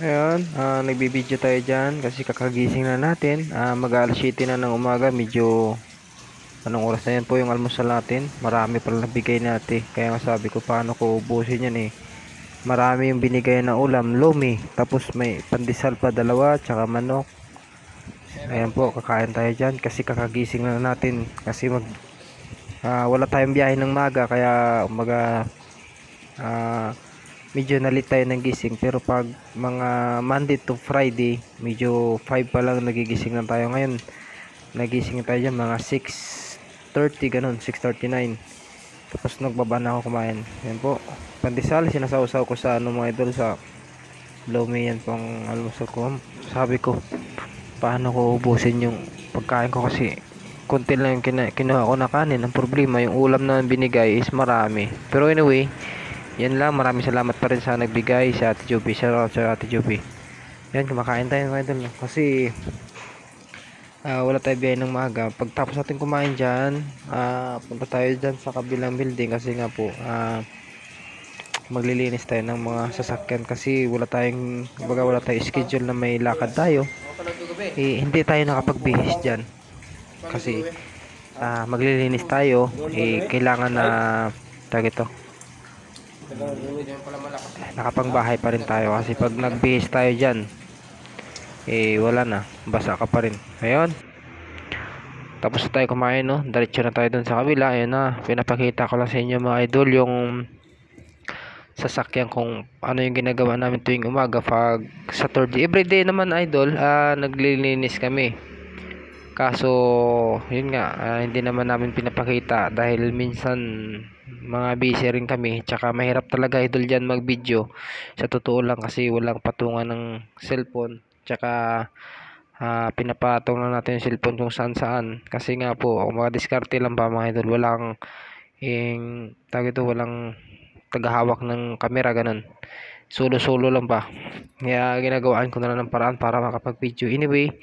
Ayun, nagbibideo tayo dyan kasi kakagising na natin. Mag-aalas 7 na ng umaga. Medyo anong oras na yan po yung almusal natin. Marami pala nabigay natin. Kaya nga sabi ko paano ko ubusin yan eh. Marami yung binigay na ulam, lomi. Tapos may pandesal pa dalawa, tsaka manok. Ayan po, kakain tayo dyan kasi kakagising na natin. Kasi wala tayong biyahe ng maga. Kaya ah, medyo nalit tayo ng gising, pero pag mga Monday to Friday medyo 5 pa lang nagigising lang tayo. Ngayon nagising tayo dyan mga 6:30 ganun, 6:39. Tapos nagbaba na ako kumain. Yan po, pandesal sinasawsaw ko sa mga idol, sa lomi. Yan pong almusal ko. Sabi ko paano ko ubusin yung pagkain ko kasi konti lang yung kinuha ko na kanin. Ang problema yung ulam na binigay is marami, pero anyway, yan lang. Maraming salamat pa rin sa nagbigay, sa Ate Joby. Shout out sa Ate Joby. Yan, kumakain tayo mga idol. Kasi wala tayo biyahe ng maaga. Pagtapos natin kumain dyan, punta tayo dyan sa kabilang building kasi nga po maglilinis tayo ng mga sasakyan kasi wala tayong schedule na may lakad tayo. Hindi tayo nakapagbihis dyan kasi maglilinis tayo. Kailangan na ito, nakapangbahay pa rin tayo kasi pag nagbihis tayo dyan wala na, basa ka pa rin. Ayun, tapos na tayo kumain, no? Diretso na tayo dun sa kabila. Ayun na, pinapakita ko lang sa inyo mga idol yung sasakyan kung ano yung ginagawa namin tuwing umaga pag Saturday. Everyday naman idol, naglilinis kami. Kaso yun nga, hindi naman namin pinapakita dahil minsan mga busy rin kami, tsaka mahirap talaga idol dyan mag video, sa totoo lang, kasi walang patungan ng cellphone. Tsaka pinapatong lang natin yung cellphone kung saan saan kasi nga po mga diskarte lang ba mga idol. Walang tagahawak ng camera ganun, solo solo lang ba. Kaya ginagawaan ko na lang ng paraan para makapag video. Anyway,